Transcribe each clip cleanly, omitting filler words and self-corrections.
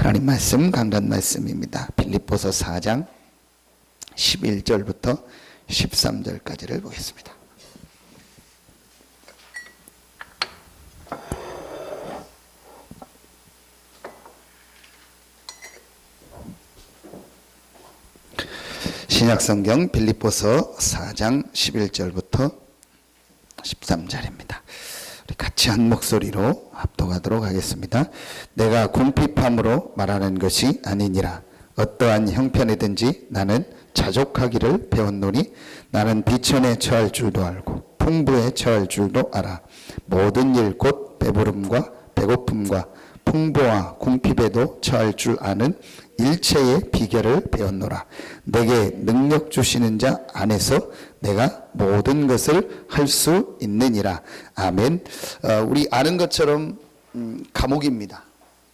하나님 말씀 강단 말씀입니다. 빌립보서 4장 11절부터 13절까지를 보겠습니다. 신약성경 빌립보서 4장 11절부터 13절입니다. 우리 같이 한 목소리로 합독하도록 하겠습니다. 내가 궁핍함으로 말하는 것이 아니니라. 어떠한 형편이든지 나는 자족하기를 배웠노니 나는 비천에 처할 줄도 알고 풍부에 처할 줄도 알아. 모든 일 곧 배부름과 배고픔과 풍부와 궁핍에도 처할 줄 아는 일체의 비결을 배웠노라. 내게 능력 주시는 자 안에서 내가 모든 것을 할 수 있느니라. 아멘. 우리 아는 것처럼 감옥입니다.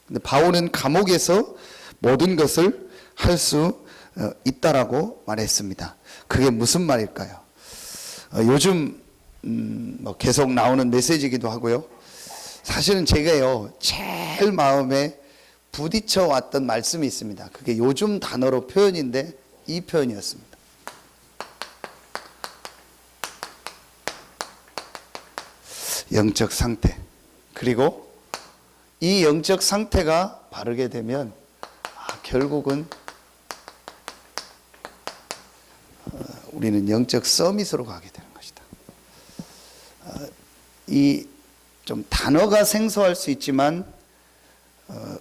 근데 바울은 감옥에서 모든 것을 할 수 있다라고 말했습니다. 그게 무슨 말일까요? 요즘 계속 나오는 메시지이기도 하고요. 사실은 제가요 제일 마음에 부딪혀 왔던 말씀이 있습니다. 그게 요즘 단어로 표현인데 이 표현이었습니다. 영적 상태. 그리고 이 영적 상태가 바르게 되면 결국은 우리는 영적 서밋으로 가게 되는 것이다. 이 좀 단어가 생소할 수 있지만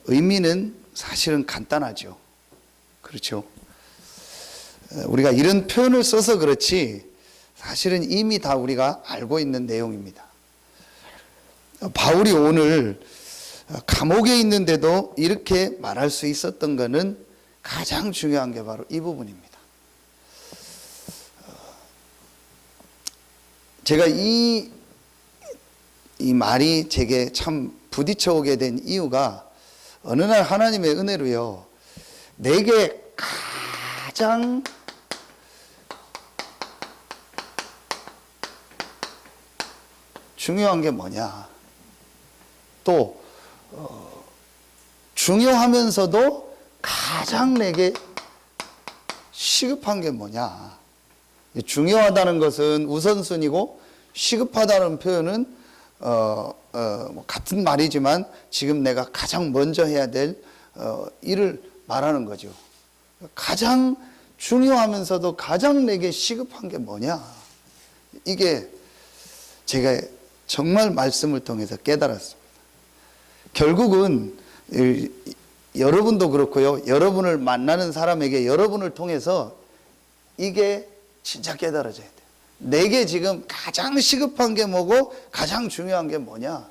의미는 사실은 간단하죠. 그렇죠? 우리가 이런 표현을 써서 그렇지 사실은 이미 다 우리가 알고 있는 내용입니다. 바울이 오늘 감옥에 있는데도 이렇게 말할 수 있었던 것은 가장 중요한 게 바로 이 부분입니다. 제가 이 말이 제게 참 부딪혀 오게 된 이유가 어느 날 하나님의 은혜로요, 내게 가장 중요한 게 뭐냐, 또 중요하면서도 가장 내게 시급한 게 뭐냐. 중요하다는 것은 우선순위고 시급하다는 표현은 같은 말이지만 지금 내가 가장 먼저 해야 될 일을 말하는 거죠. 가장 중요하면서도 가장 내게 시급한 게 뭐냐. 이게 제가 정말 말씀을 통해서 깨달았습니다. 결국은 여러분도 그렇고요, 여러분을 만나는 사람에게 여러분을 통해서 이게 진짜 깨달아져야 돼요. 내게 지금 가장 시급한 게 뭐고 가장 중요한 게 뭐냐.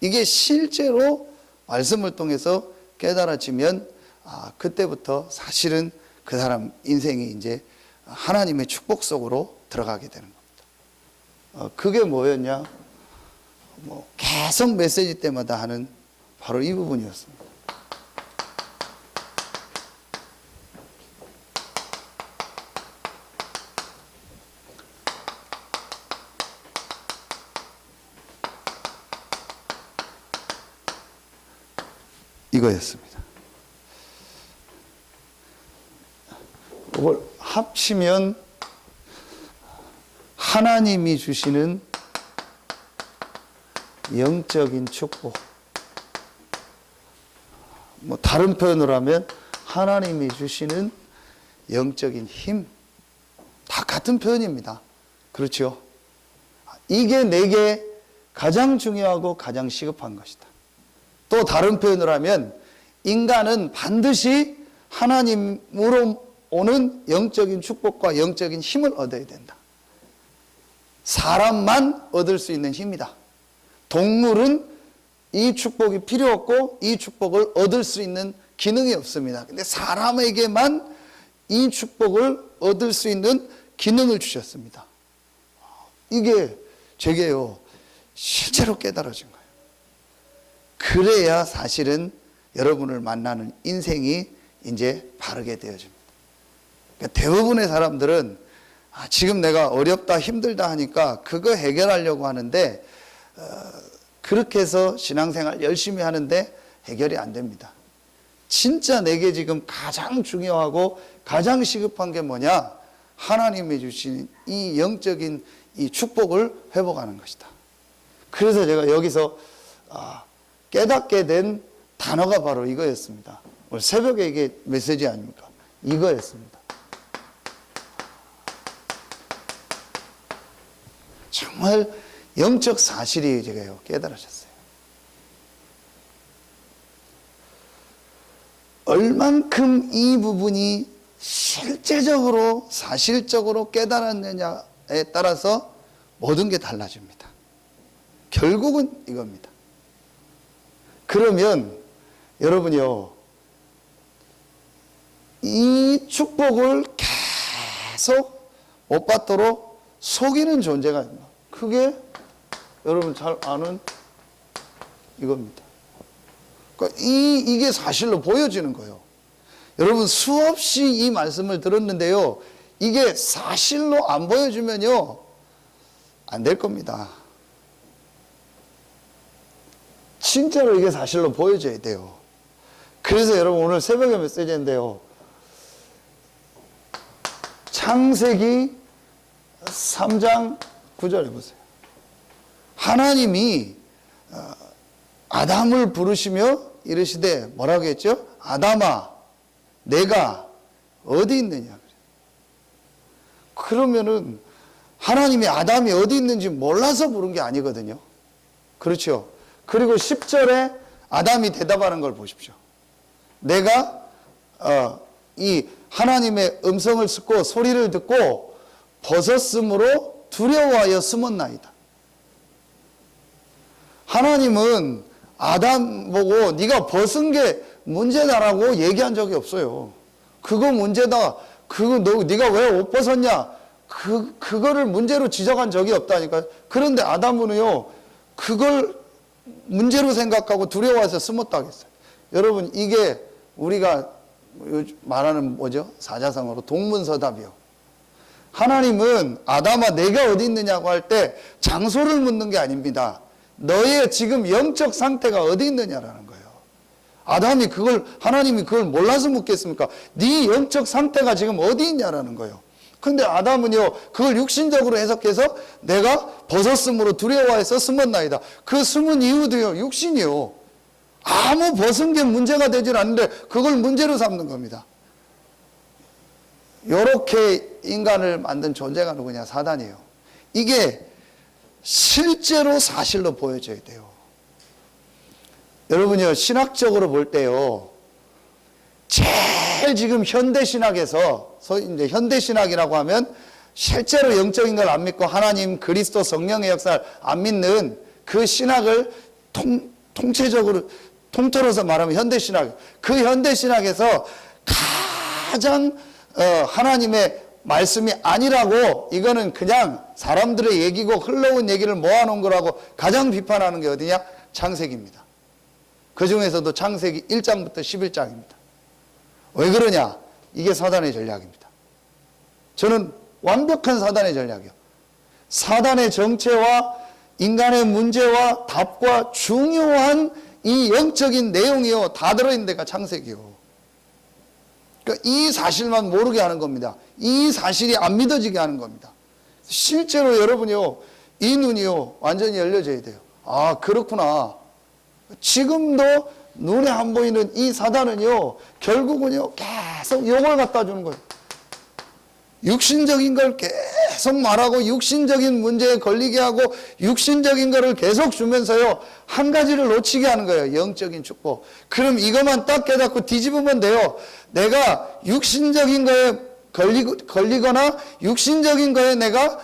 이게 실제로 말씀을 통해서 깨달아지면 그때부터 사실은 그 사람 인생이 이제 하나님의 축복 속으로 들어가게 되는 겁니다. 그게 뭐였냐? 계속 메시지 때마다 하는 바로 이 부분이었습니다. 이거였습니다. 이걸 합치면 하나님이 주시는 영적인 축복, 다른 표현으로 하면 하나님이 주시는 영적인 힘, 다 같은 표현입니다. 그렇죠? 이게 내게 가장 중요하고 가장 시급한 것이다. 또 다른 표현을 하면 인간은 반드시 하나님으로 오는 영적인 축복과 영적인 힘을 얻어야 된다. 사람만 얻을 수 있는 힘이다. 동물은 이 축복이 필요 없고 이 축복을 얻을 수 있는 기능이 없습니다. 근데 사람에게만 이 축복을 얻을 수 있는 기능을 주셨습니다. 이게 제게요 실제로 깨달아진 거예요. 그래야 사실은 여러분을 만나는 인생이 이제 바르게 되어집니다. 그러니까 대부분의 사람들은 지금 내가 어렵다 힘들다 하니까 그거 해결하려고 하는데 그렇게 해서 신앙생활 열심히 하는데 해결이 안 됩니다. 진짜 내게 지금 가장 중요하고 가장 시급한 게 뭐냐? 하나님이 주신 이 영적인 이 축복을 회복하는 것이다. 그래서 제가 여기서 깨닫게 된 단어가 바로 이거였습니다. 오늘 새벽에 이게 메시지 아닙니까? 이거였습니다. 정말 영적 사실이 제가 깨달아졌어요. 얼만큼 이 부분이 실제적으로 사실적으로 깨달았느냐에 따라서 모든 게 달라집니다. 결국은 이겁니다. 그러면 여러분이요, 이 축복을 계속 못 받도록 속이는 존재가 있나? 그게 여러분 잘 아는 이겁니다. 그러니까 이게 사실로 보여지는 거예요. 여러분 수없이 이 말씀을 들었는데요, 이게 사실로 안 보여주면요 안 될 겁니다. 진짜로 이게 사실로 보여져야 돼요. 그래서 여러분 오늘 새벽에 메시지인데요, 창세기 3장 9절에 보세요. 하나님이 아담을 부르시며 이르시되 뭐라고 했죠? 아담아, 내가 어디 있느냐. 그러면은 하나님이 아담이 어디 있는지 몰라서 부른 게 아니거든요. 그렇죠? 그리고 10절에 아담이 대답하는 걸 보십시오. 내가 이 하나님의 음성을 듣고 소리를 듣고 벗었으므로 두려워하여 숨었나이다. 하나님은 아담 보고 네가 벗은 게 문제다라고 얘기한 적이 없어요. 그거 문제다. 그거 네가 왜 옷 벗었냐? 그거를 문제로 지적한 적이 없다니까요. 그런데 아담은요, 그걸 문제로 생각하고 두려워해서 숨었다고 했어요. 여러분, 이게 우리가 말하는 뭐죠? 사자성어로 동문서답이요. 하나님은 아담아 내가 어디 있느냐고 할 때 장소를 묻는 게 아닙니다. 너의 지금 영적 상태가 어디 있느냐라는 거예요. 하나님이 그걸 몰라서 묻겠습니까? 네 영적 상태가 지금 어디 있냐라는 거예요. 근데 아담은요, 그걸 육신적으로 해석해서 내가 벗었으므로 두려워해서 숨었나이다. 그 숨은 이유도요, 육신이요. 아무 벗은 게 문제가 되질 않는데 그걸 문제로 삼는 겁니다. 요렇게 인간을 만든 존재가 누구냐? 사단이에요. 이게 실제로 사실로 보여져야 돼요. 여러분요, 신학적으로 볼 때요, 제일 지금 현대신학에서, 소위 이제 현대신학이라고 하면 실제로 영적인 걸 안 믿고 하나님, 그리스도, 성령의 역사를 안 믿는 그 신학을 통체적으로 통틀어서 말하면 현대신학. 그 현대신학에서 가장 하나님의 말씀이 아니라고, 이거는 그냥 사람들의 얘기고 흘러온 얘기를 모아놓은 거라고 가장 비판하는 게 어디냐? 창세기입니다. 그 중에서도 창세기 1장부터 11장입니다. 왜 그러냐? 이게 사단의 전략입니다. 저는 완벽한 사단의 전략이요. 사단의 정체와 인간의 문제와 답과 중요한 이 영적인 내용이요, 다 들어있는 데가 창세기요. 그러니까 이 사실만 모르게 하는 겁니다. 이 사실이 안 믿어지게 하는 겁니다. 실제로 여러분이요, 이 눈이요, 완전히 열려져야 돼요. 아, 그렇구나. 지금도 눈에 안 보이는 이 사단은요, 결국은요, 계속 욕을 갖다 주는 거예요. 육신적인 걸 계속 말하고 육신적인 문제에 걸리게 하고 육신적인 거를 계속 주면서요, 한 가지를 놓치게 하는 거예요. 영적인 축복. 그럼 이것만 딱 깨닫고 뒤집으면 돼요. 내가 육신적인 거에 걸리거나 육신적인 거에 내가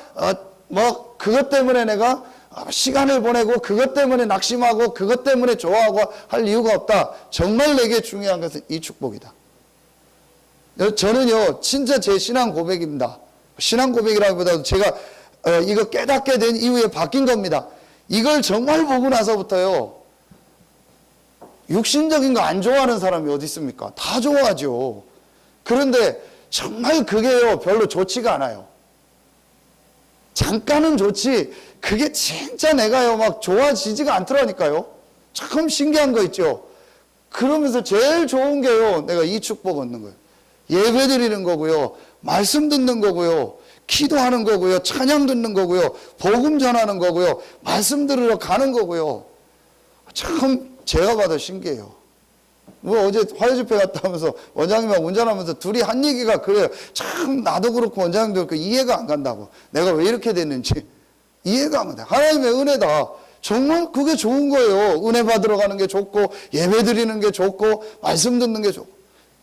그것 때문에 내가 시간을 보내고 그것 때문에 낙심하고 그것 때문에 좋아하고 할 이유가 없다. 정말 내게 중요한 것은 이 축복이다. 저는요, 진짜 제 신앙 고백입니다. 신앙 고백이라기보다도 제가 이거 깨닫게 된 이후에 바뀐 겁니다. 이걸 정말 보고 나서부터요, 육신적인 거 안 좋아하는 사람이 어디 있습니까? 다 좋아하죠. 그런데 정말 그게요, 별로 좋지가 않아요. 잠깐은 좋지, 그게 진짜 내가요, 막 좋아지지가 않더라니까요. 참 신기한 거 있죠. 그러면서 제일 좋은 게요, 내가 이 축복 얻는 거예요. 예배 드리는 거고요, 말씀 듣는 거고요, 기도하는 거고요, 찬양 듣는 거고요, 복음 전하는 거고요, 말씀 들으러 가는 거고요. 참 제가 봐도 신기해요. 뭐 어제 화요 집회 갔다 오면서 원장님하고 운전하면서 둘이 한 얘기가 그래요. 참 나도 그렇고 원장님도 그렇고 이해가 안 간다고. 내가 왜 이렇게 됐는지 이해가 안 간다. 하나님의 은혜다. 정말 그게 좋은 거예요. 은혜 받으러 가는 게 좋고, 예배 드리는 게 좋고, 말씀 듣는 게 좋고.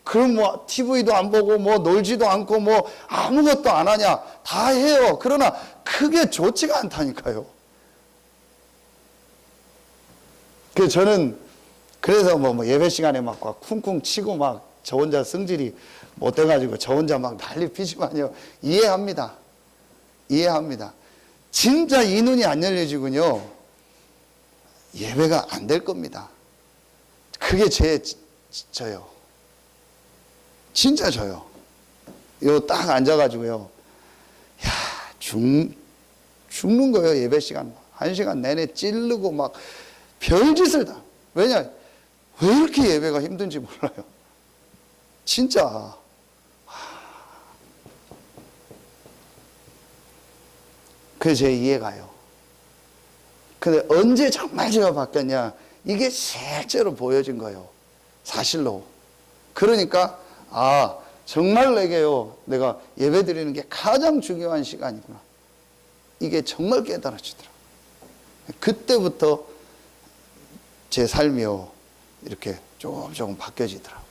그럼 뭐 TV도 안 보고 뭐 놀지도 않고 뭐 아무것도 안 하냐? 다 해요. 그러나 그게 좋지가 않다니까요. 그래서 뭐 예배 시간에 막 쿵쿵 치고 막 저 혼자 성질이 못 돼가지고 저 혼자 막 난리 피지만요. 이해합니다. 이해합니다. 진짜 이 눈이 안 열려지군요. 예배가 안 될 겁니다. 그게 저요. 진짜 저요. 요 딱 앉아가지고요. 야, 죽는 거예요. 예배 시간. 1시간 내내 찌르고 막 별짓을 다. 왜냐? 왜 이렇게 예배가 힘든지 몰라요. 진짜. 그래서 제 이해가요. 근데 언제 정말 제가 바뀌었냐? 이게 실제로 보여진 거예요. 사실로. 그러니까, 정말 내게요, 내가 예배 드리는 게 가장 중요한 시간이구나. 이게 정말 깨달아지더라고요. 그때부터 제 삶이요, 이렇게 조금 바뀌어지더라고요.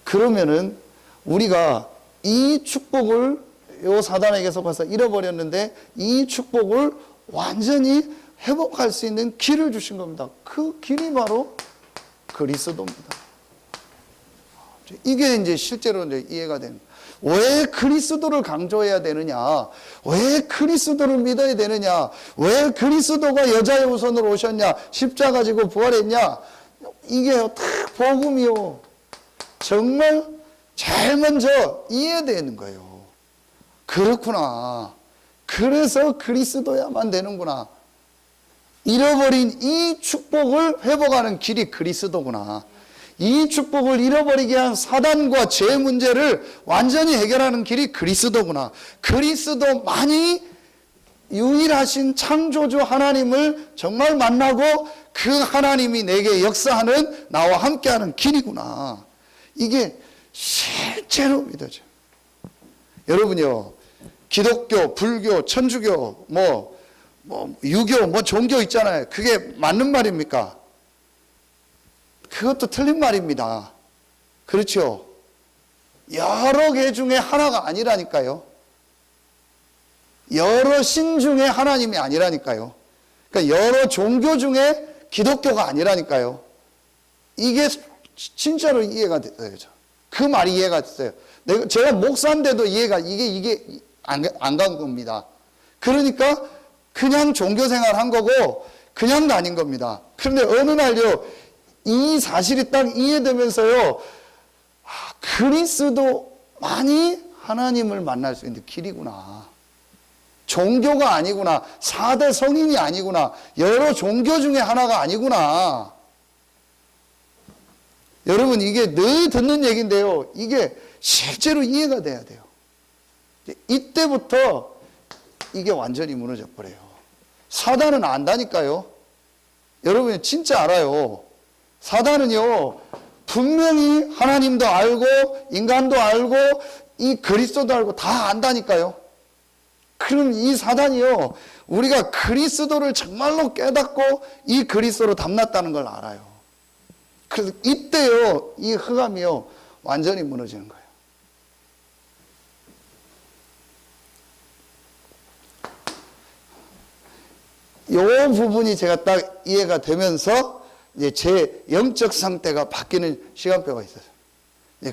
그러면은 우리가 이 축복을 요 사단에게서 벌써 잃어버렸는데 이 축복을 완전히 회복할 수 있는 길을 주신 겁니다. 그 길이 바로 그리스도입니다. 이게 이제 실제로 이제 이해가 되는 거예요. 왜 그리스도를 강조해야 되느냐? 왜 그리스도를 믿어야 되느냐? 왜 그리스도가 여자의 후손으로 오셨냐? 십자가 지고 부활했냐? 이게요, 다 복음이요. 정말 제일 먼저 이해되는 거예요. 그렇구나. 그래서 그리스도야만 되는구나. 잃어버린 이 축복을 회복하는 길이 그리스도구나. 이 축복을 잃어버리게 한 사단과 죄 문제를 완전히 해결하는 길이 그리스도구나. 그리스도만이 유일하신 창조주 하나님을 정말 만나고 그 하나님이 내게 역사하는 나와 함께하는 길이구나. 이게 실제로 믿어져요. 여러분요, 기독교, 불교, 천주교, 유교, 종교 있잖아요. 그게 맞는 말입니까? 그것도 틀린 말입니다. 그렇죠? 여러 개 중에 하나가 아니라니까요. 여러 신 중에 하나님이 아니라니까요. 그러니까 여러 종교 중에 기독교가 아니라니까요. 이게 진짜로 이해가 됐어요. 그 말이 이해가 됐어요. 제가 목사인데도 이게 안 간 겁니다. 그러니까 그냥 종교 생활 한 거고 그냥 다닌 겁니다. 그런데 어느 날요, 이 사실이 딱 이해되면서요, 그리스도만이 하나님을 만날 수 있는 길이구나. 종교가 아니구나. 4대 성인이 아니구나. 여러 종교 중에 하나가 아니구나. 여러분, 이게 늘 듣는 얘기인데요, 이게 실제로 이해가 돼야 돼요. 이때부터 이게 완전히 무너져 버려요. 사단은 안다니까요. 여러분 진짜 알아요. 사단은요, 분명히 하나님도 알고 인간도 알고 이 그리스도도 알고 다 안다니까요. 그럼 이 사단이요, 우리가 그리스도를 정말로 깨닫고 이 그리스도로 담났다는 걸 알아요. 그래서 이때요, 이 흑암이요, 완전히 무너지는 거예요. 요 부분이 제가 딱 이해가 되면서 이제 제 영적 상태가 바뀌는 시간표가 있어요.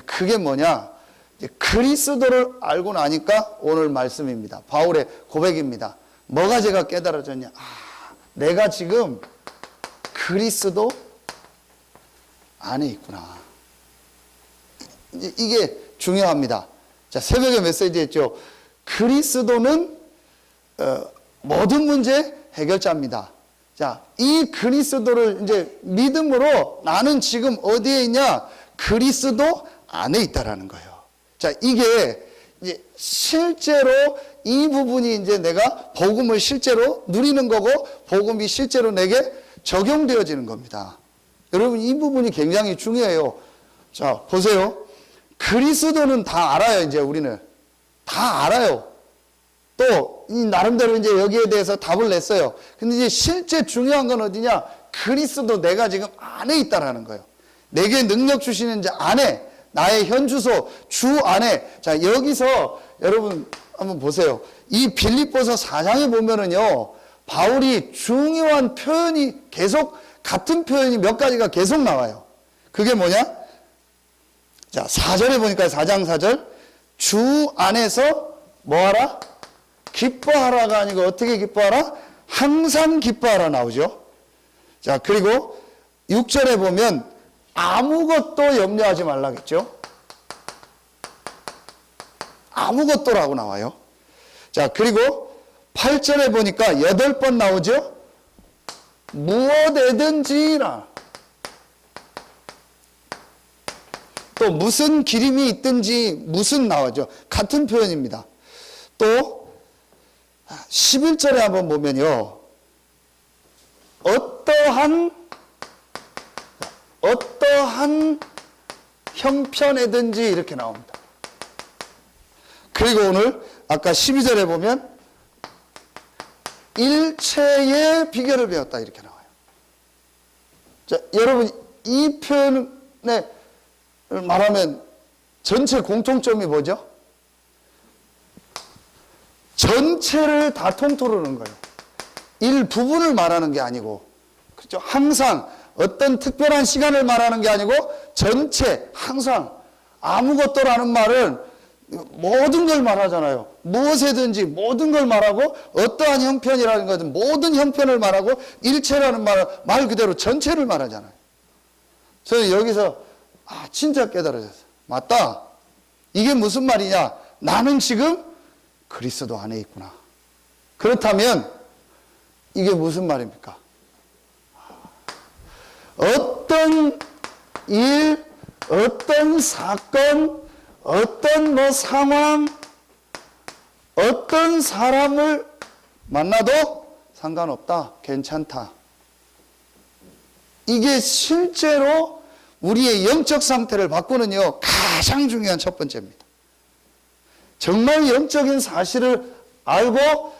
그게 뭐냐? 이제 그리스도를 알고 나니까 오늘 말씀입니다. 바울의 고백입니다. 뭐가 제가 깨달아졌냐? 내가 지금 그리스도 안에 있구나. 이게 중요합니다. 자, 새벽에 메시지 했죠. 그리스도는 모든 문제 해결자입니다. 자, 이 그리스도를 이제 믿음으로 나는 지금 어디에 있냐? 그리스도 안에 있다라는 거예요. 자, 이게 이제 실제로 이 부분이 이제 내가 복음을 실제로 누리는 거고 복음이 실제로 내게 적용되어지는 겁니다. 여러분, 이 부분이 굉장히 중요해요. 자, 보세요. 그리스도는 다 알아요, 이제 우리는. 다 알아요. 또, 이 나름대로 이제 여기에 대해서 답을 냈어요. 근데 이제 실제 중요한 건 어디냐? 그리스도 내가 지금 안에 있다라는 거예요. 내게 능력 주시는 이제 안에, 나의 현주소, 주 안에. 자, 여기서 여러분 한번 보세요. 이 빌립보서 4장에 보면은요, 바울이 중요한 표현이 계속, 같은 표현이 몇 가지가 계속 나와요. 그게 뭐냐? 자, 4절에 보니까 4장 4절. 주 안에서 뭐하라? 기뻐하라가 아니고 어떻게 기뻐하라? 항상 기뻐하라 나오죠. 자, 그리고 6절에 보면 아무것도 염려하지 말라겠죠. 아무것도라고 나와요. 자, 그리고 8절에 보니까 8번 나오죠. 무엇에든지라. 또 무슨 기림이 있든지 무슨 나오죠. 같은 표현입니다. 또 11절에 한번 보면요. 어떠한 형편에든지 이렇게 나옵니다. 그리고 오늘 아까 12절에 보면 일체의 비결을 배웠다 이렇게 나와요. 자, 여러분 이 표현에 말하면 전체 공통점이 뭐죠? 전체를 다 통틀어는 거예요. 일부분을 말하는 게 아니고, 그렇죠? 항상 어떤 특별한 시간을 말하는 게 아니고 전체, 항상 아무것도라는 말은 모든 걸 말하잖아요. 무엇에든지 모든 걸 말하고 어떠한 형편이라는 것은 모든 형편을 말하고 일체라는 말 그대로 전체를 말하잖아요. 저는 여기서 진짜 깨달아졌어요. 맞다. 이게 무슨 말이냐? 나는 지금 그리스도 안에 있구나. 그렇다면 이게 무슨 말입니까? 어떤 일, 어떤 사건, 어떤 상황, 어떤 사람을 만나도 상관없다. 괜찮다. 이게 실제로 우리의 영적 상태를 바꾸는요, 가장 중요한 첫 번째입니다. 정말 영적인 사실을 알고,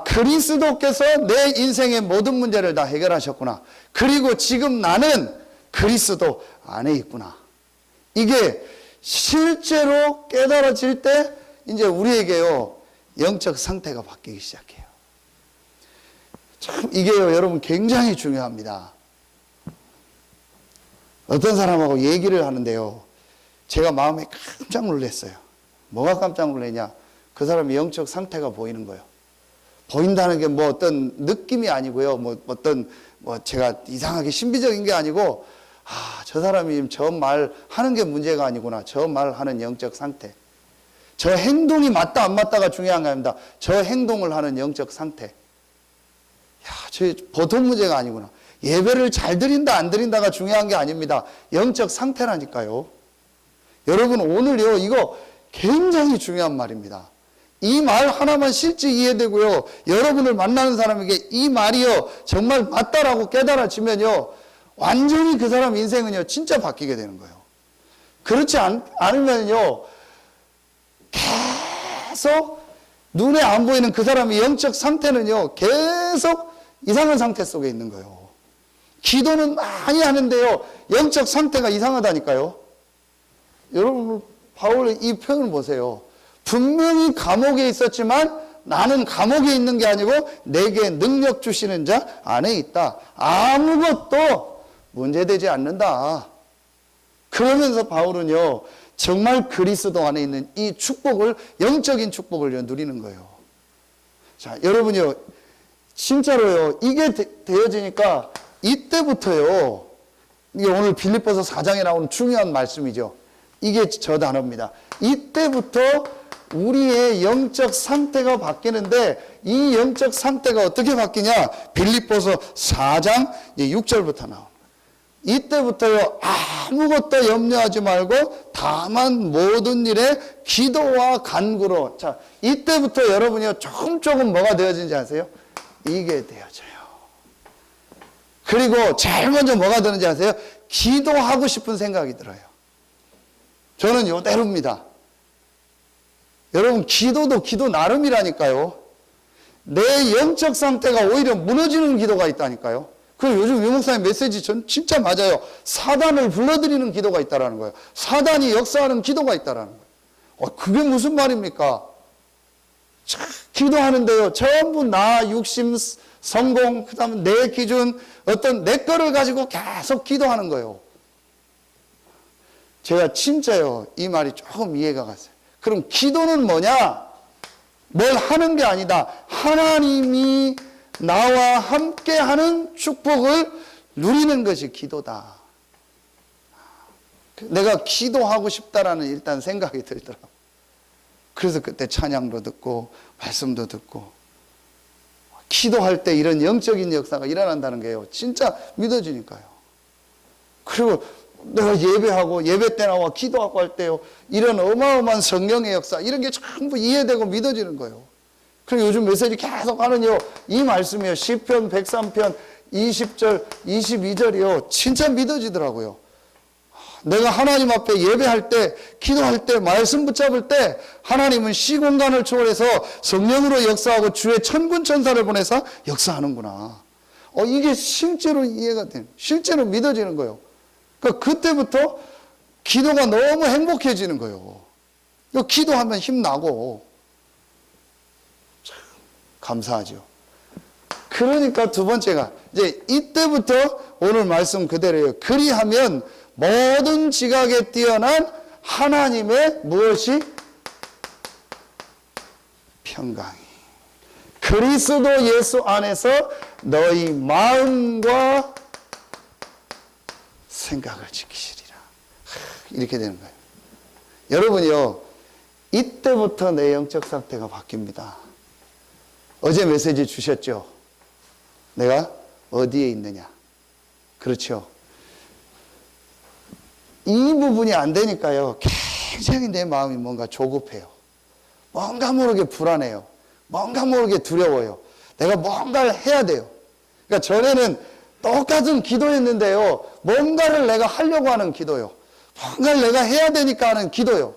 그리스도께서 내 인생의 모든 문제를 다 해결하셨구나. 그리고 지금 나는 그리스도 안에 있구나. 이게 실제로 깨달아질 때, 이제 우리에게요, 영적 상태가 바뀌기 시작해요. 참, 이게요, 여러분 굉장히 중요합니다. 어떤 사람하고 얘기를 하는데요, 제가 마음에 깜짝 놀랐어요. 뭐가 깜짝 놀랐냐? 그 사람의 영적 상태가 보이는 거예요. 보인다는 게 뭐 어떤 느낌이 아니고요. 제가 이상하게 신비적인 게 아니고, 저 사람이 저 말 하는 게 문제가 아니구나. 저 말 하는 영적 상태. 저 행동이 맞다 안 맞다가 중요한 게 아닙니다. 저 행동을 하는 영적 상태. 저 보통 문제가 아니구나. 예배를 잘 드린다 안 드린다가 중요한 게 아닙니다. 영적 상태라니까요. 여러분 오늘요, 이거 굉장히 중요한 말입니다. 이 말 하나만 실제 이해되고요, 여러분을 만나는 사람에게 이 말이요 정말 맞다라고 깨달아지면요, 완전히 그 사람 인생은요 진짜 바뀌게 되는 거예요. 그렇지 않으면요 계속 눈에 안 보이는 그 사람의 영적 상태는요 계속 이상한 상태 속에 있는 거예요. 기도는 많이 하는데요 영적 상태가 이상하다니까요. 여러분 바울의 이 표현을 보세요. 분명히 감옥에 있었지만 나는 감옥에 있는 게 아니고 내게 능력 주시는 자 안에 있다. 아무것도 문제되지 않는다. 그러면서 바울은요 정말 그리스도 안에 있는 이 축복을, 영적인 축복을 누리는 거예요. 자, 여러분요 진짜로요 이게 되어지니까 이때부터요, 이게 오늘 빌립보서 4장에 나오는 중요한 말씀이죠. 이게 저 단어입니다. 이때부터 우리의 영적 상태가 바뀌는데 이 영적 상태가 어떻게 바뀌냐? 빌립보서 4장 6절부터 나옵니다. 이때부터요, 아무것도 염려하지 말고 다만 모든 일에 기도와 간구로. 자, 이때부터 여러분이요, 조금 뭐가 되어지는지 아세요? 이게 되어져요. 그리고 제일 먼저 뭐가 드는지 아세요? 기도하고 싶은 생각이 들어요. 저는 요대로입니다. 여러분, 기도도 기도 나름이라니까요. 내 영적 상태가 오히려 무너지는 기도가 있다니까요. 그리고 요즘 유목사님 메시지 전 진짜 맞아요. 사단을 불러들이는 기도가 있다라는 거예요. 사단이 역사하는 기도가 있다라는 거예요. 그게 무슨 말입니까? 기도하는데요, 전부 나, 육심, 성공, 그 다음에 내 기준, 어떤 내 거를 가지고 계속 기도하는 거예요. 제가 진짜요, 이 말이 조금 이해가 갔어요. 그럼 기도는 뭐냐? 뭘 하는 게 아니다. 하나님이 나와 함께 하는 축복을 누리는 것이 기도다. 내가 기도하고 싶다라는 일단 생각이 들더라고요. 그래서 그때 찬양도 듣고 말씀도 듣고 기도할 때 이런 영적인 역사가 일어난다는 게요, 진짜 믿어지니까요. 그리고 내가 예배하고 예배 때 나와 기도하고 할 때요, 이런 어마어마한 성령의 역사, 이런 게 전부 이해되고 믿어지는 거예요. 그리고 요즘 메시지 계속 하는요, 이 말씀이요, 시편 103편 20절 22절이요 진짜 믿어지더라고요. 내가 하나님 앞에 예배할 때, 기도할 때, 말씀 붙잡을 때 하나님은 시공간을 초월해서 성령으로 역사하고 주의 천군 천사를 보내서 역사하는구나. 이게 실제로 이해가 돼요. 실제로 믿어지는 거예요. 그러니까 그때부터 기도가 너무 행복해지는 거예요. 기도하면 힘나고 참 감사하죠. 그러니까 두 번째가 이제 이때부터 오늘 말씀 그대로예요. 그리하면 모든 지각에 뛰어난 하나님의 무엇이? 평강이 그리스도 예수 안에서 너희 마음과 생각을 지키시리라. 이렇게 되는 거예요. 여러분이요, 이때부터 내 영적 상태가 바뀝니다. 어제 메시지 주셨죠? 내가 어디에 있느냐? 그렇죠. 이 부분이 안 되니까요, 굉장히 내 마음이 뭔가 조급해요. 뭔가 모르게 불안해요. 뭔가 모르게 두려워요. 내가 뭔가를 해야 돼요. 그러니까 전에는 똑같은 기도했는데요, 뭔가를 내가 하려고 하는 기도요. 뭔가를 내가 해야 되니까 하는 기도요.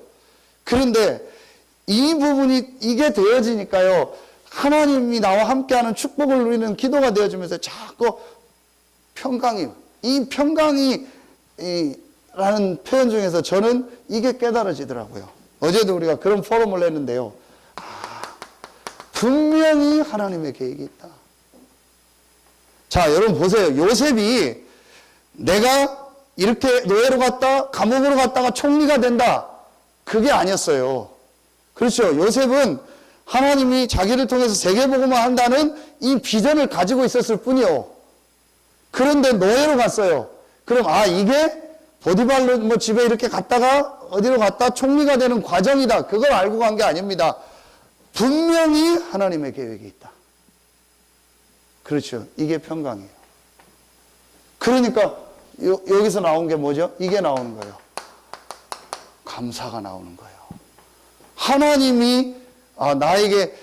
그런데 이 부분이 이게 되어지니까요, 하나님이 나와 함께하는 축복을 누리는 기도가 되어지면서 자꾸 평강이, 이 평강이 라는 표현 중에서 저는 이게 깨달아지더라고요. 어제도 우리가 그런 포럼을 냈는데요, 분명히 하나님의 계획이 있다. 자, 여러분 보세요. 요셉이 내가 이렇게 노예로 갔다 감옥으로 갔다가 총리가 된다, 그게 아니었어요. 그렇죠. 요셉은 하나님이 자기를 통해서 세계복음을 한다는 이 비전을 가지고 있었을 뿐이요. 그런데 노예로 갔어요. 그럼 이게 보디발로 집에 이렇게 갔다가 어디로 갔다 총리가 되는 과정이다, 그걸 알고 간 게 아닙니다. 분명히 하나님의 계획이 있다. 그렇죠. 이게 평강이에요. 그러니까 여기서 나온 게 뭐죠? 이게 나오는 거예요. 감사가 나오는 거예요. 하나님이 나에게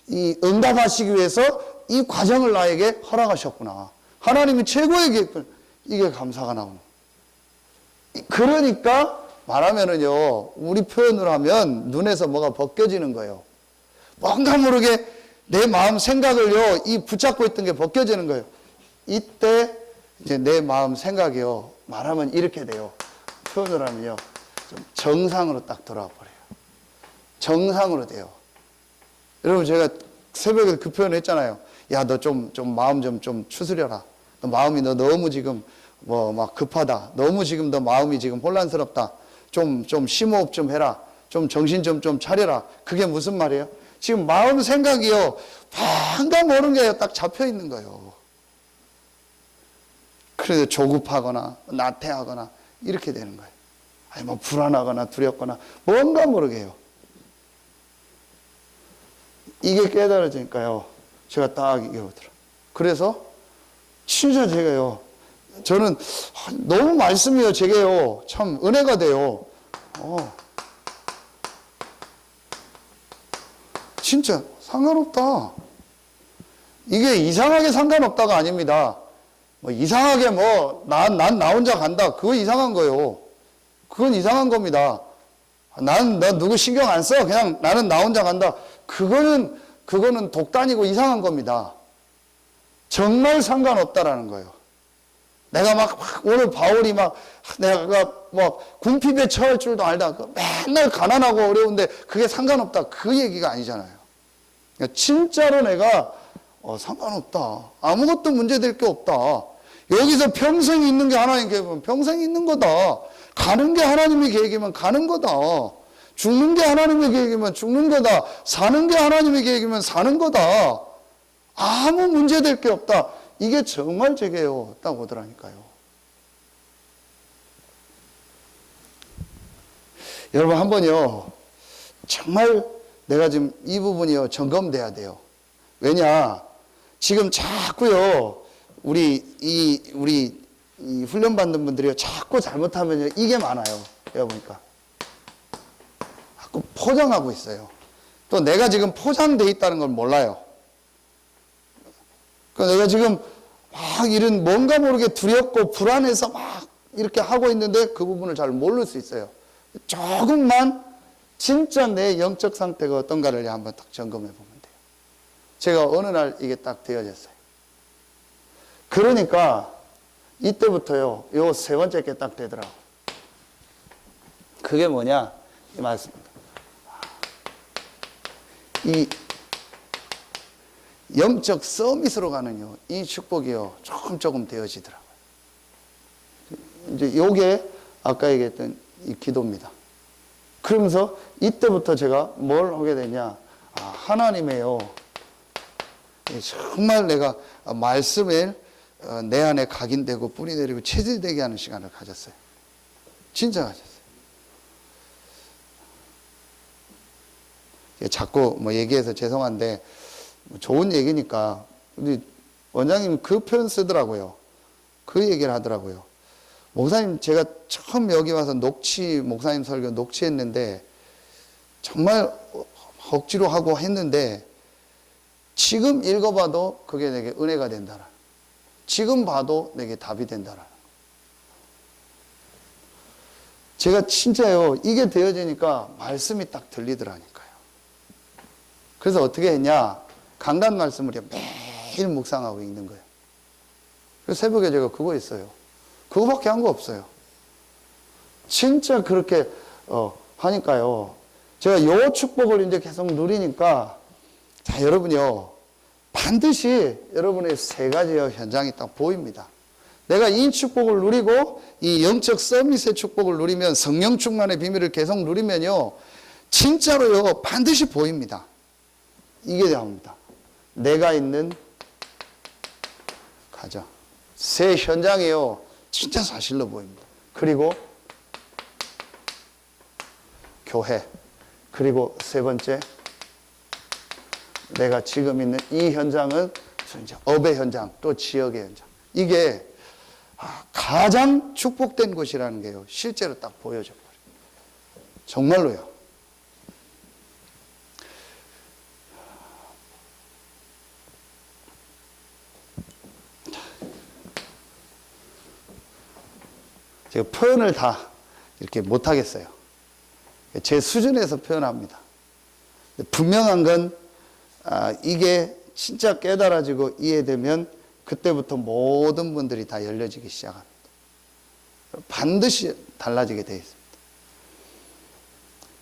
이 응답하시기 위해서 이 과정을 나에게 허락하셨구나. 하나님이 최고의 계획, 이게 감사가 나오는 거예요. 그러니까 말하면은요, 우리 표현으로 하면 눈에서 뭐가 벗겨지는 거예요. 뭔가 모르게 내 마음 생각을요, 이 붙잡고 있던 게 벗겨지는 거예요. 이때 이제 내 마음 생각이요, 말하면 이렇게 돼요. 표현을 하면요, 좀 정상으로 딱 돌아와 버려요. 정상으로 돼요. 여러분, 제가 새벽에 그 표현을 했잖아요. 야, 너 좀 마음 좀 추스려라. 너 마음이 너 너무 지금 막 급하다. 너무 지금 너 마음이 지금 혼란스럽다. 좀 심호흡 좀 해라. 좀 정신 좀 차려라. 그게 무슨 말이에요? 지금 마음 생각이요, 뭔가 모르는 게 딱 잡혀 있는 거예요. 그래서 조급하거나 나태하거나 이렇게 되는 거예요. 아니 불안하거나 두렵거나 뭔가 모르게 해요. 이게 깨달아지니까요. 제가 딱 이게 오더라. 그래서 진짜 제가요. 저는 너무 말씀이요. 제게요. 참 은혜가 돼요. 진짜 상관없다. 이게 이상하게 상관없다가 아닙니다. 뭐 이상하게 뭐 난 나 혼자 간다. 그거 이상한 거예요. 그건 이상한 겁니다. 너 누구 신경 안 써. 그냥 나는 나 혼자 간다. 그거는 독단이고 이상한 겁니다. 정말 상관없다라는 거예요. 내가 막 오늘 바울이 내가 궁핍에 처할 줄도 알다. 맨날 가난하고 어려운데 그게 상관없다. 그 얘기가 아니잖아요. 그러니까 진짜로 내가 상관없다. 아무것도 문제될 게 없다. 여기서 평생 있는 게 하나님 계획이면 평생 있는 거다. 가는 게 하나님의 계획이면 가는 거다. 죽는 게 하나님의 계획이면 죽는 거다. 사는 게 하나님의 계획이면 사는 거다. 아무 문제될 게 없다. 이게 정말 제게요. 딱 오더라니까요. 여러분 한번요. 정말 내가 지금 이 부분이요. 점검돼야 돼요. 왜냐? 지금 자꾸요. 우리 이 훈련 받는 분들이요. 자꾸 잘못하면요. 이게 많아요. 여러분 보니까. 자꾸 포장하고 있어요. 또 내가 지금 포장돼 있다는 걸 몰라요. 그러니까 내가 지금 막 이런 뭔가 모르게 두렵고 불안해서 막 이렇게 하고 있는데 그 부분을 잘 모를 수 있어요. 조금만 진짜 내 영적 상태가 어떤가를 한번 딱 점검해 보면 돼요. 제가 어느 날 이게 딱 되어졌어요. 그러니까 이때부터요, 요 세 번째 게 딱 되더라고요. 그게 뭐냐? 이 말씀입니다. 이 영적 서밋으로 가는요, 이 축복이요, 조금 되어지더라고요. 이제 요게 아까 얘기했던 이 기도입니다. 그러면서 이때부터 제가 뭘 하게 되냐? 하나님의요, 정말 내가 말씀을 내 안에 각인되고 뿌리 내리고 체질되게 하는 시간을 가졌어요. 진짜 가졌어요. 자꾸 뭐 얘기해서 죄송한데, 좋은 얘기니까, 우리 원장님 그 표현 쓰더라고요. 그 얘기를 하더라고요. 목사님, 제가 처음 여기 와서 목사님 설교 녹취했는데, 정말 억지로 하고 했는데, 지금 읽어봐도 그게 내게 은혜가 된다라. 지금 봐도 내게 답이 된다라. 제가 진짜요, 이게 되어지니까 말씀이 딱 들리더라니까요. 그래서 어떻게 했냐? 강단 말씀을 매일 묵상하고 읽는 거예요. 그래서 새벽에 제가 그거 했어요. 그거밖에 한 거 없어요. 진짜 그렇게 하니까요. 제가 요 축복을 이제 계속 누리니까, 자, 여러분요, 반드시 여러분의 세 가지의 현장이 딱 보입니다. 내가 이 축복을 누리고 이 영적 서밋의 축복을 누리면, 성령 충만의 비밀을 계속 누리면요, 진짜로요, 반드시 보입니다. 이게 나옵니다. 내가 있는 가정. 새 현장이요, 진짜 사실로 보입니다. 그리고 교회. 그리고 세 번째, 내가 지금 있는 이 현장은 이제 업의 현장, 또 지역의 현장. 이게 가장 축복된 곳이라는 게요, 실제로 딱 보여져 버려요. 정말로요. 제가 표현을 다 이렇게 못하겠어요. 제 수준에서 표현합니다. 분명한 건 이게 진짜 깨달아지고 이해되면 그때부터 모든 분들이 다 열려지기 시작합니다. 반드시 달라지게 되어 있습니다.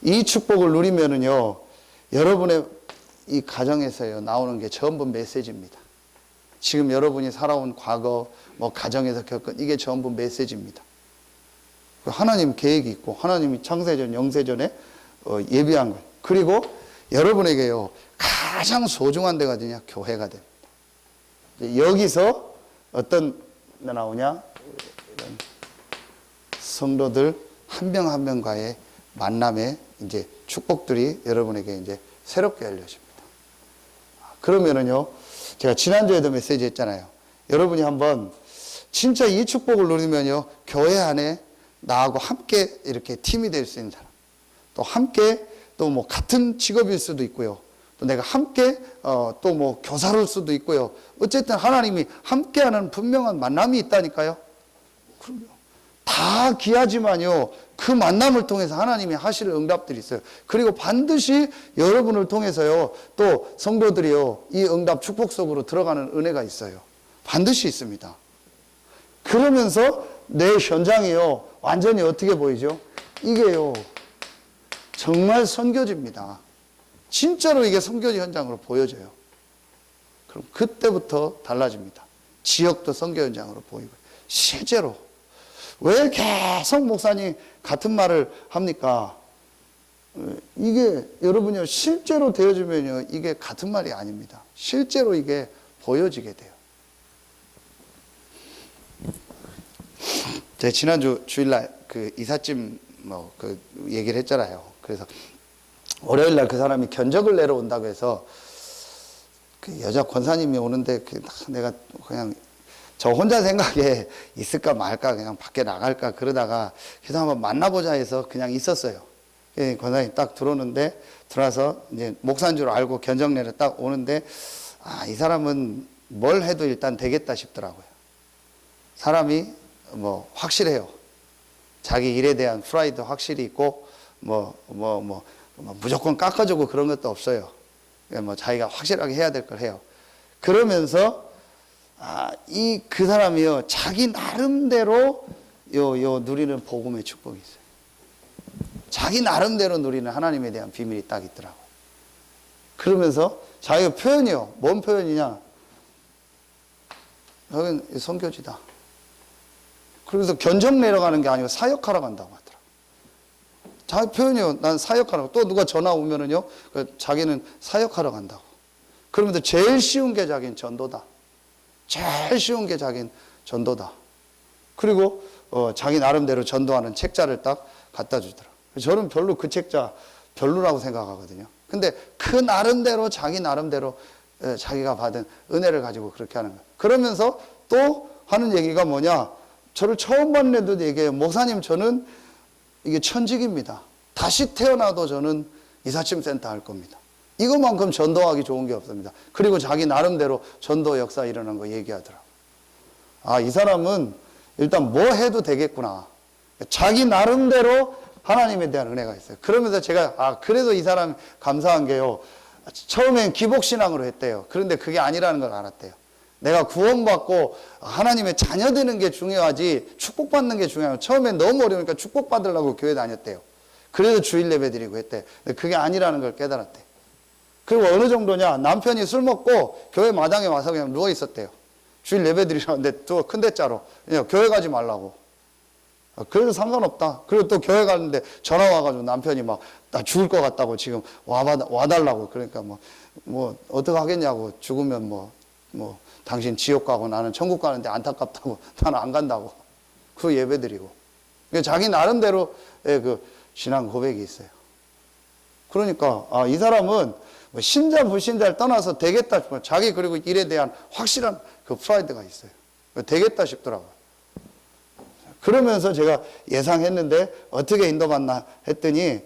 이 축복을 누리면은요, 여러분의 이 가정에서요, 나오는 게 전부 메시지입니다. 지금 여러분이 살아온 과거, 가정에서 겪은 이게 전부 메시지입니다. 하나님 계획이 있고, 하나님이 창세전, 영세전에 예비한 것. 그리고 여러분에게요, 가장 소중한 데가 어디냐? 교회가 됩니다. 여기서 어떤 나오냐? 이런 성도들 한 명 한 명과의 만남의 이제 축복들이 여러분에게 이제 새롭게 열려집니다. 그러면은요, 제가 지난주에도 메시지 했잖아요. 여러분이 한번 진짜 이 축복을 누리면요, 교회 안에 나하고 함께 이렇게 팀이 될 수 있는 사람, 또 함께 또 뭐 같은 직업일 수도 있고요. 또 내가 함께 또 뭐 교사일 수도 있고요. 어쨌든 하나님이 함께하는 분명한 만남이 있다니까요. 그럼요. 다 귀하지만요, 그 만남을 통해서 하나님이 하실 응답들이 있어요. 그리고 반드시 여러분을 통해서요, 또 성도들이요, 이 응답 축복 속으로 들어가는 은혜가 있어요. 반드시 있습니다. 그러면서 내 현장이요, 완전히 어떻게 보이죠? 이게요, 정말 선교지입니다. 진짜로 이게 선교지 현장으로 보여져요. 그럼 그때부터 달라집니다. 지역도 선교 현장으로 보이고. 실제로 왜 계속 목사님 같은 말을 합니까? 이게 여러분요, 실제로 되어지면요, 이게 같은 말이 아닙니다. 실제로 이게 보여지게 돼요. 제가 지난주 주일날 그 이삿짐 그 얘기를 했잖아요. 그래서 월요일날 그 사람이 견적을 내러 온다고 해서 그 여자 권사님이 오는데 내가 그냥 저 혼자 생각에 있을까 말까 그냥 밖에 나갈까 그러다가 그래서 한번 만나보자 해서 그냥 있었어요. 권사님 딱 들어오는데 들어와서 이제 목사인 줄 알고 견적 내러 딱 오는데 이 사람은 뭘 해도 일단 되겠다 싶더라고요. 사람이 뭐 확실해요. 자기 일에 대한 프라이드 확실히 있고 무조건 깎아주고 그런 것도 없어요. 뭐 자기가 확실하게 해야 될 걸 해요. 그러면서 그 사람이요, 자기 나름대로 누리는 복음의 축복이 있어요. 자기 나름대로 누리는 하나님에 대한 비밀이 딱 있더라고요. 그러면서 자기가 표현이요. 뭔 표현이냐? 여긴 선교지다. 그래서 견적 내려가는 게 아니고 사역하러 간다고 하더라고요. 자기 표현이요. 난 사역하러. 또 누가 전화 오면은요, 자기는 사역하러 간다고. 그러면서 제일 쉬운 게 자기는 전도다. 제일 쉬운 게 자기는 전도다. 그리고 자기 나름대로 전도하는 책자를 딱 갖다 주더라고요. 저는 별로 그 책자 별로라고 생각하거든요. 근데 그 나름대로 자기 나름대로 자기가 받은 은혜를 가지고 그렇게 하는 거예요. 그러면서 또 하는 얘기가 뭐냐? 저를 처음 만나도 얘기해요. 목사님, 저는 이게 천직입니다. 다시 태어나도 저는 이삿짐 센터 할 겁니다. 이것만큼 전도하기 좋은 게 없습니다. 그리고 자기 나름대로 전도 역사 일어난 거 얘기하더라고요. 이 사람은 일단 뭐 해도 되겠구나. 자기 나름대로 하나님에 대한 은혜가 있어요. 그러면서 제가 그래도 이 사람 감사한 게요, 처음엔 기복신앙으로 했대요. 그런데 그게 아니라는 걸 알았대요. 내가 구원받고 하나님의 자녀 되는 게 중요하지 축복받는 게 중요해요. 처음엔 너무 어려우니까 축복받으려고 교회 다녔대요. 그래서 주일 예배 드리고 했대. 근데 그게 아니라는 걸 깨달았대. 그리고 어느 정도냐, 남편이 술 먹고 교회 마당에 와서 그냥 누워 있었대요. 주일 예배 드리라는데 또 큰 대자로 그냥 교회 가지 말라고. 그래도 상관없다. 그리고 또 교회 가는데 전화 와가지고 남편이 막 나 죽을 것 같다고 지금 와달라고. 그러니까 뭐 어떻게 하겠냐고. 죽으면 당신 지옥 가고 나는 천국 가는데 안타깝다고. 나는 안 간다고. 그 예배 드리고. 자기 나름대로의 그 신앙 고백이 있어요. 그러니까 이 사람은 신자 불신자를 떠나서 되겠다 싶어요. 자기 그리고 일에 대한 확실한 그 프라이드가 있어요. 되겠다 싶더라고요. 그러면서 제가 예상했는데 어떻게 인도받나 했더니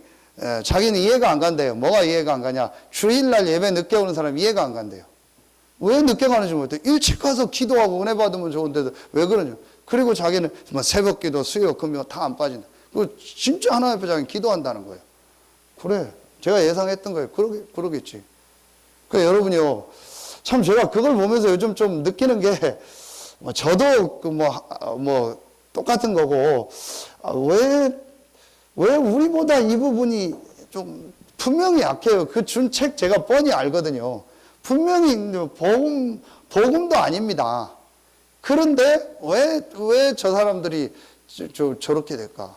자기는 이해가 안 간대요. 뭐가 이해가 안 가냐? 주일날 예배 늦게 오는 사람이 이해가 안 간대요. 왜 늦게 가는지 모르겠대요. 일찍 가서 기도하고 은혜 받으면 좋은데도 왜 그러냐? 그리고 자기는 새벽 기도, 수요, 금요 다 안 빠진다. 그 진짜 하나님 앞에 자기는 기도한다는 거예요. 그래, 제가 예상했던 거예요. 그러겠지. 그러니까 여러분이요, 참 제가 그걸 보면서 요즘 좀 느끼는 게 저도 똑같은 거고 왜 우리보다 이 부분이 좀 분명히 약해요. 그 준 책 제가 뻔히 알거든요. 분명히 복음도 아닙니다. 그런데 왜 저 사람들이 저렇게 될까?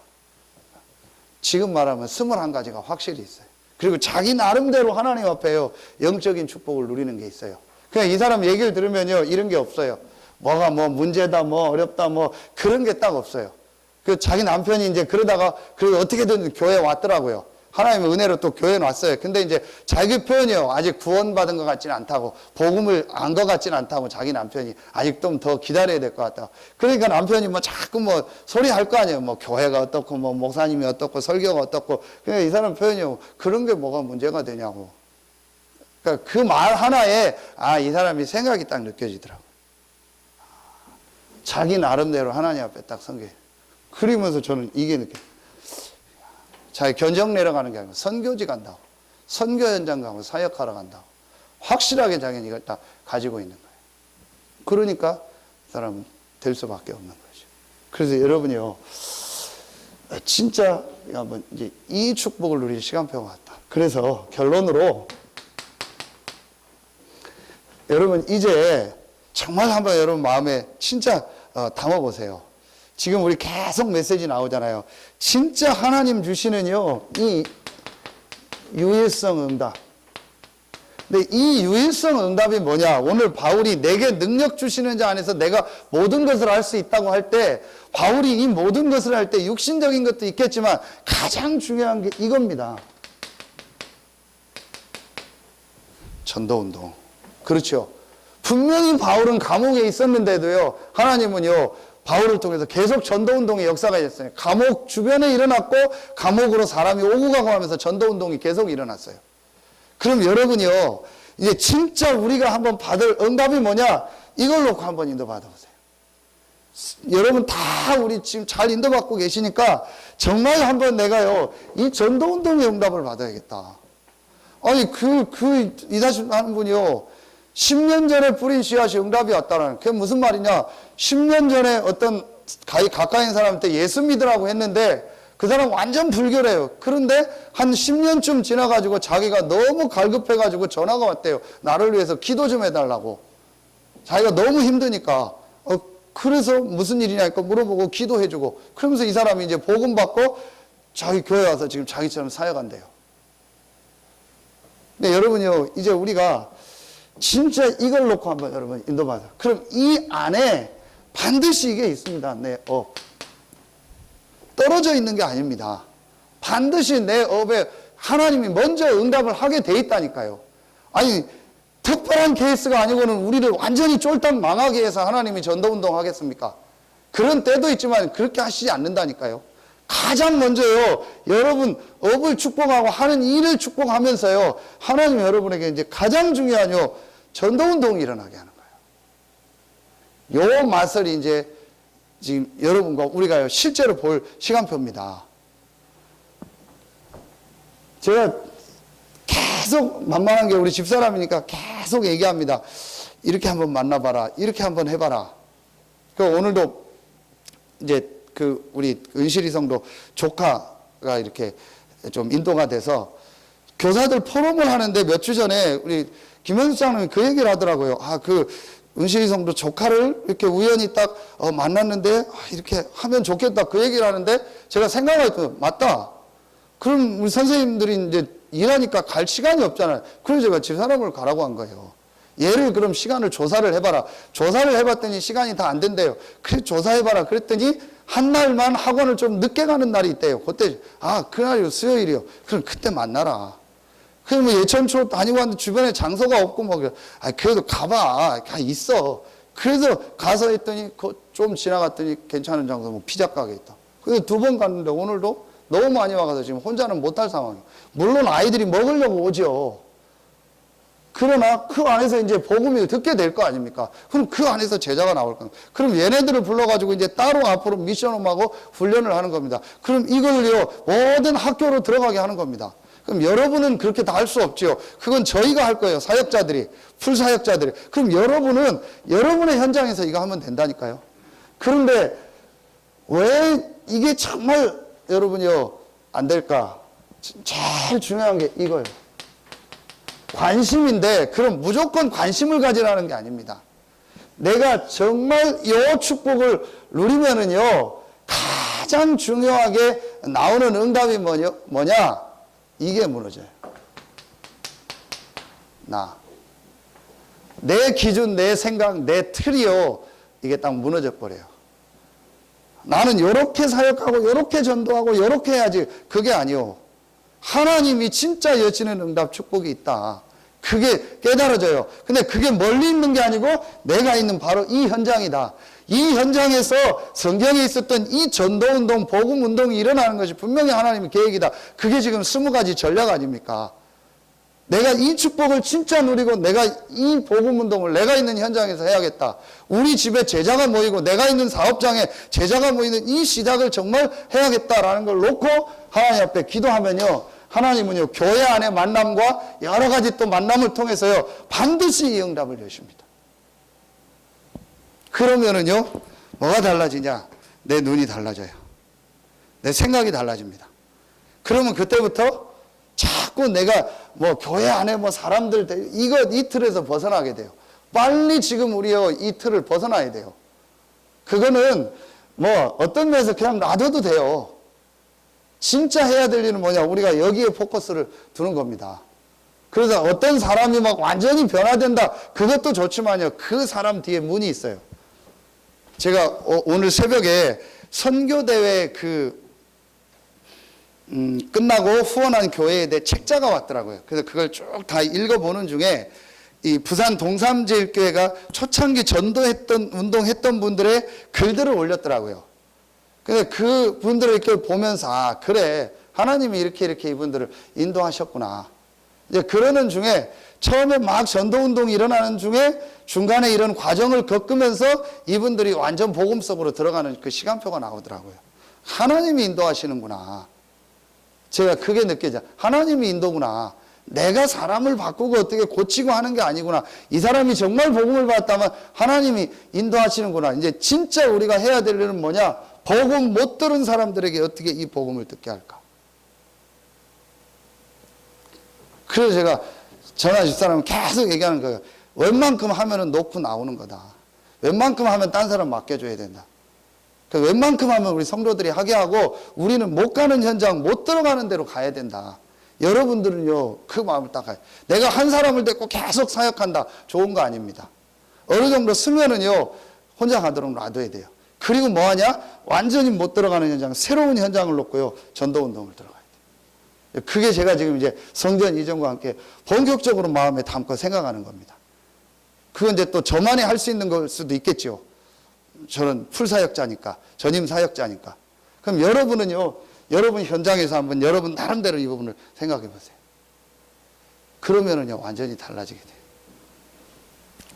지금 말하면 21가지가 확실히 있어요. 그리고 자기 나름대로 하나님 앞에요, 영적인 축복을 누리는 게 있어요. 그냥 이 사람 얘기를 들으면요, 이런 게 없어요. 뭐가 문제다, 어렵다, 그런 게 딱 없어요. 그 자기 남편이 이제 그러다가, 그리고 어떻게든 교회에 왔더라고요. 하나님의 은혜로 또 교회에 왔어요. 근데 이제 자기 표현이요. 아직 구원받은 것 같지는 않다고, 복음을 안 것 같지는 않다고, 자기 남편이 아직 좀 더 기다려야 될 것 같다고. 그러니까 남편이 뭐 자꾸 뭐 소리 할 거 아니에요. 뭐 교회가 어떻고, 뭐 목사님이 어떻고, 설교가 어떻고. 그러니까 이 사람 표현이요. 그런 게 뭐가 문제가 되냐고. 그러니까 그 말 하나에, 아, 이 사람이 생각이 딱 느껴지더라고. 자기 나름대로 하나님 앞에 딱 선게. 그러면서 저는 이게 느껴요. 자기 견적 내려가는 게 아니고 선교지 간다고, 선교 현장 가고 사역하러 간다고 확실하게 자기는 이걸 딱 가지고 있는 거예요. 그러니까 이 사람은 될 수밖에 없는 거죠. 그래서 여러분이요, 진짜 한번 이제 이 축복을 누릴 시간표가 왔다. 그래서 결론으로 여러분 이제 정말 한번 여러분 마음에 진짜 담아보세요. 지금 우리 계속 메시지 나오잖아요. 진짜 하나님 주시는요, 이 유일성 응답. 근데 이 유일성 응답이 뭐냐? 오늘 바울이 내게 능력 주시는 자 안에서 내가 모든 것을 할 수 있다고 할 때, 바울이 이 모든 것을 할 때 육신적인 것도 있겠지만 가장 중요한 게 이겁니다. 전도운동. 그렇죠. 분명히 바울은 감옥에 있었는데도요, 하나님은요, 바울을 통해서 계속 전도운동의 역사가 있었어요. 감옥 주변에 일어났고 감옥으로 사람이 오고 가고 하면서 전도운동이 계속 일어났어요. 그럼 여러분이요, 이제 진짜 우리가 한번 받을 응답이 뭐냐? 이걸 놓고 한번 인도 받아보세요. 여러분 다 우리 지금 잘 인도받고 계시니까 정말 한번 내가요, 이 전도운동의 응답을 받아야겠다. 아니 이다시 하는 분이요, 10년 전에 뿌린 씨앗이 응답이 왔다는, 그게 무슨 말이냐? 10년 전에 어떤 가까이 있는 사람한테 예수 믿으라고 했는데 그 사람 완전 불교래요. 그런데 한 10년쯤 지나가지고 자기가 너무 갈급해가지고 전화가 왔대요. 나를 위해서 기도 좀 해달라고. 자기가 너무 힘드니까. 그래서 무슨 일이냐니까 물어보고 기도해주고. 그러면서 이 사람이 이제 복음 받고 자기 교회 와서 지금 자기처럼 사역한대요. 근데 여러분요, 이제 우리가 진짜 이걸 놓고 한번 여러분 인도받아. 그럼 이 안에 반드시 이게 있습니다. 내 업. 떨어져 있는 게 아닙니다. 반드시 내 업에 하나님이 먼저 응답을 하게 돼 있다니까요. 아니, 특별한 케이스가 아니고는 우리를 완전히 쫄딱 망하게 해서 하나님이 전도운동 하겠습니까? 그런 때도 있지만 그렇게 하시지 않는다니까요. 가장 먼저요, 여러분 업을 축복하고 하는 일을 축복하면서요, 하나님 여러분에게 이제 가장 중요한요, 전도운동이 일어나게 하는 거예요. 요 맛을 이제 지금 여러분과 우리가 실제로 볼 시간표입니다. 제가 계속 만만한 게 우리 집사람이니까 계속 얘기합니다. 이렇게 한번 만나봐라. 이렇게 한번 해봐라. 그 오늘도 이제 우리 은실이 성도 조카가 이렇게 좀 인도가 돼서 교사들 포럼을 하는데 몇 주 전에 우리 김현수 장로님이 그 얘기를 하더라고요. 은실이 성도 조카를 이렇게 우연히 딱 만났는데 이렇게 하면 좋겠다 그 얘기를 하는데 제가 생각했더니 맞다. 그럼 우리 선생님들이 이제 일하니까 갈 시간이 없잖아요. 그래서 제가 집사람을 가라고 한 거예요. 얘를 그럼 시간을 조사를 해봐라. 조사를 해봤더니 시간이 다 안 된대요. 그래 조사해봐라. 그랬더니 한 날만 학원을 좀 늦게 가는 날이 있대요. 그때 그날이요, 수요일이요. 그럼 그때 만나라. 그럼 뭐 예천초 다니고 왔는데 주변에 장소가 없고 그래도 가봐. 있어. 그래서 가서 했더니 좀 지나갔더니 괜찮은 장소, 뭐 피자 가게 있다. 그래서 2번 갔는데 오늘도 너무 많이 와가서 지금 혼자는 못할 상황이에요. 물론 아이들이 먹으려고 오죠. 그러나 그 안에서 이제 복음을 듣게 될 거 아닙니까? 그럼 그 안에서 제자가 나올 겁니다. 그럼 얘네들을 불러가지고 이제 따로 앞으로 미션홈하고 훈련을 하는 겁니다. 그럼 이걸요, 모든 학교로 들어가게 하는 겁니다. 그럼 여러분은 그렇게 다 할 수 없죠. 그건 저희가 할 거예요. 사역자들이, 풀사역자들이. 그럼 여러분은 여러분의 현장에서 이거 하면 된다니까요. 그런데 왜 이게 정말 여러분이요, 안 될까? 제일 중요한 게 이거예요. 관심인데, 그럼 무조건 관심을 가지라는 게 아닙니다. 내가 정말 이 축복을 누리면은요, 가장 중요하게 나오는 응답이 뭐냐? 이게 무너져요. 내 기준, 내 생각, 내 틀이요, 이게 딱 무너져 버려요. 나는 요렇게 사역하고, 요렇게 전도하고, 요렇게 해야지. 그게 아니요. 하나님이 진짜 여지는 응답 축복이 있다. 그게 깨달아져요. 근데 그게 멀리 있는 게 아니고 내가 있는 바로 이 현장이다. 이 현장에서 성경에 있었던 이 전도운동, 복음운동이 일어나는 것이 분명히 하나님의 계획이다. 그게 지금 20가지 전략 아닙니까? 내가 이 축복을 진짜 누리고 내가 이 복음운동을 내가 있는 현장에서 해야겠다. 우리 집에 제자가 모이고 내가 있는 사업장에 제자가 모이는 이 시작을 정말 해야겠다라는 걸 놓고 하나님 앞에 기도하면요, 하나님은요 교회 안의 만남과 여러 가지 또 만남을 통해서요 반드시 이 응답을 여십니다. 그러면은요 뭐가 달라지냐? 내 눈이 달라져요. 내 생각이 달라집니다. 그러면 그때부터 자꾸 내가 뭐 교회 안에 뭐 사람들 이 틀에서 벗어나게 돼요. 빨리 지금 우리요 이 틀을 벗어나야 돼요. 그거는 뭐 어떤 면에서 그냥 놔둬도 돼요. 진짜 해야 될 일은 뭐냐? 우리가 여기에 포커스를 두는 겁니다. 그래서 어떤 사람이 막 완전히 변화된다, 그것도 좋지만요, 그 사람 뒤에 문이 있어요. 제가 오늘 새벽에 선교대회 끝나고 후원한 교회에 내 책자가 왔더라고요. 그래서 그걸 쭉 다 읽어보는 중에 이 부산 동삼제일교회가 초창기 전도했던, 운동했던 분들의 글들을 올렸더라고요. 근데 그 분들을 이렇게 보면서, 아, 그래. 하나님이 이렇게 이분들을 인도하셨구나. 이제 그러는 중에 처음에 막 전도운동이 일어나는 중에 중간에 이런 과정을 겪으면서 이분들이 완전 복음 속으로 들어가는 그 시간표가 나오더라고요. 하나님이 인도하시는구나. 제가 그게 느껴져요. 하나님이 인도구나. 내가 사람을 바꾸고 어떻게 고치고 하는 게 아니구나. 이 사람이 정말 복음을 받았다면 하나님이 인도하시는구나. 이제 진짜 우리가 해야 될 일은 뭐냐? 복음 못 들은 사람들에게 어떻게 이 복음을 듣게 할까? 그래서 제가 전화 집사람은 계속 얘기하는 거예요. 웬만큼 하면은 놓고 나오는 거다. 웬만큼 하면 딴 사람 맡겨줘야 된다. 그러니까 웬만큼 하면 우리 성도들이 하게 하고 우리는 못 가는 현장, 못 들어가는 데로 가야 된다. 여러분들은요, 그 마음을 딱 가요. 내가 한 사람을 데리고 계속 사역한다. 좋은 거 아닙니다. 어느 정도 쓰면은요, 혼자 가도록 놔둬야 돼요. 그리고 뭐 하냐? 완전히 못 들어가는 현장, 새로운 현장을 놓고요, 전도운동을 들어가야 돼요. 그게 제가 지금 이제 성전 이전과 함께 본격적으로 마음에 담고 생각하는 겁니다. 그건 이제 또 저만이 할 수 있는 걸 수도 있겠죠. 저는 풀사역자니까, 전임 사역자니까. 그럼 여러분은요, 여러분 현장에서 한번 여러분 나름대로 이 부분을 생각해 보세요. 그러면은요, 완전히 달라지게 돼요.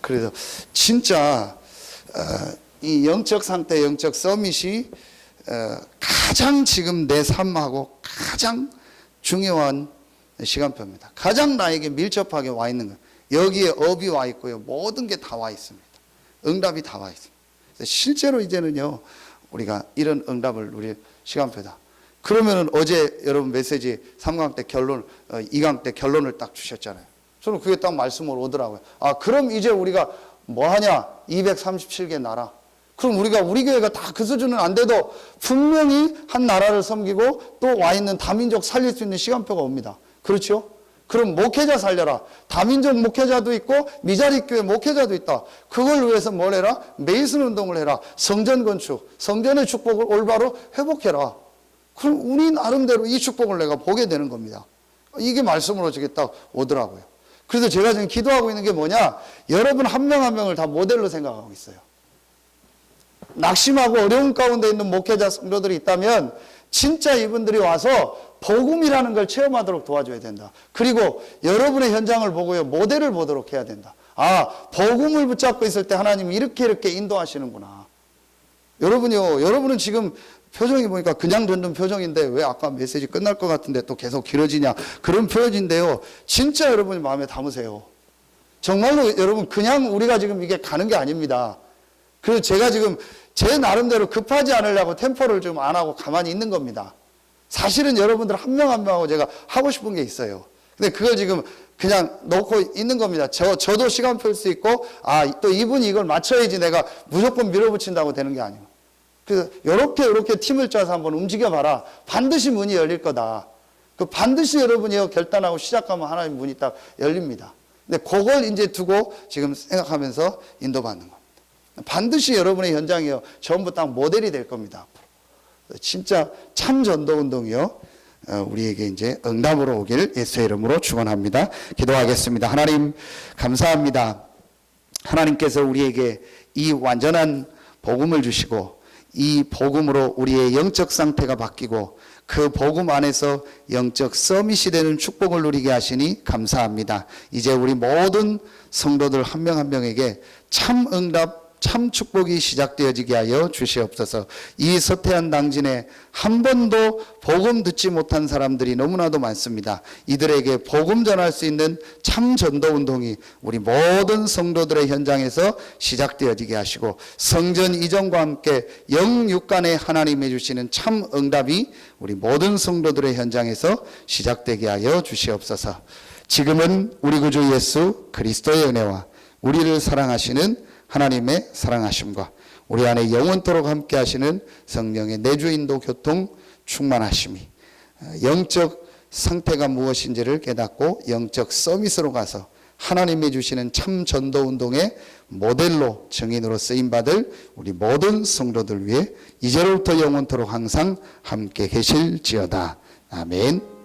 그래서 진짜 이 영적 상태, 영적 서밋이 가장 지금 내 삶하고 가장 중요한 시간표입니다. 가장 나에게 밀접하게 와 있는 거예요. 여기에 업이 와 있고요. 모든 게 다 와 있습니다. 응답이 다 와 있습니다. 실제로 이제는요, 우리가 이런 응답을 우리 시간표다. 그러면은 어제 여러분 메시지 3강 때 결론, 2강 때 결론을 딱 주셨잖아요. 저는 그게 딱 말씀으로 오더라고요. 아, 그럼 이제 우리가 뭐 하냐? 237개 나라. 그럼 우리가 우리 교회가 다 그 수준은 안 돼도 분명히 한 나라를 섬기고 또 와 있는 다민족 살릴 수 있는 시간표가 옵니다. 그렇죠? 그럼 목회자 살려라. 다민족 목회자도 있고 미자리 교회 목회자도 있다. 그걸 위해서 뭘 해라? 메이슨 운동을 해라. 성전 건축, 성전의 축복을 올바로 회복해라. 그럼 우리 나름대로 이 축복을 내가 보게 되는 겁니다. 이게 말씀으로 저게 딱 오더라고요. 그래서 제가 지금 기도하고 있는 게 뭐냐? 여러분 한 명 한 명을 다 모델로 생각하고 있어요. 낙심하고 어려운 가운데 있는 목회자 성도들이 있다면 진짜 이분들이 와서 복음이라는 걸 체험하도록 도와줘야 된다. 그리고 여러분의 현장을 보고요, 모델을 보도록 해야 된다. 아, 복음을 붙잡고 있을 때 하나님이 이렇게 인도하시는구나. 여러분이요, 여러분은 지금 표정이 보니까 그냥 던든 표정인데 왜 아까 메시지 끝날 것 같은데 또 계속 길어지냐, 그런 표정인데요, 진짜 여러분이 마음에 담으세요. 정말로 여러분 그냥 우리가 지금 이게 가는 게 아닙니다. 그래서 제가 지금 제 나름대로 급하지 않으려고 템포를 좀 안 하고 가만히 있는 겁니다. 사실은 여러분들 한 명 한 명하고 제가 하고 싶은 게 있어요. 근데 그걸 지금 그냥 놓고 있는 겁니다. 저도 시간 풀 수 있고, 아, 또 이분이 이걸 맞춰야지 내가 무조건 밀어붙인다고 되는 게 아니에요. 그래서 요렇게 팀을 짜서 한번 움직여봐라. 반드시 문이 열릴 거다. 그 반드시 여러분이 결단하고 시작하면 하나님 문이 딱 열립니다. 근데 그걸 이제 두고 지금 생각하면서 인도받는 겁니다. 반드시 여러분의 현장이요, 전부 딱 모델이 될 겁니다. 진짜 참 전도운동이요, 우리에게 이제 응답으로 오길 예수의 이름으로 축원합니다. 기도하겠습니다. 하나님 감사합니다. 하나님께서 우리에게 이 완전한 복음을 주시고 이 복음으로 우리의 영적 상태가 바뀌고 그 복음 안에서 영적 서밋이 되는 축복을 누리게 하시니 감사합니다. 이제 우리 모든 성도들 한 명 한 명에게 참 응답, 참 축복이 시작되어지게 하여 주시옵소서. 이 서태한 당진에 한 번도 복음 듣지 못한 사람들이 너무나도 많습니다. 이들에게 복음 전할 수 있는 참 전도 운동이 우리 모든 성도들의 현장에서 시작되어지게 하시고 성전 이전과 함께 영육간에 하나님이 주시는 참 응답이 우리 모든 성도들의 현장에서 시작되게 하여 주시옵소서. 지금은 우리 구주 예수 그리스도의 은혜와 우리를 사랑하시는 하나님의 사랑하심과 우리 안에 영원토록 함께 하시는 성령의 내주인도 교통 충만하심이 영적 상태가 무엇인지를 깨닫고 영적 서밋으로 가서 하나님이 주시는 참 전도 운동의 모델로 증인으로 쓰임받을 우리 모든 성도들 위해 이제로부터 영원토록 항상 함께 계실지어다. 아멘.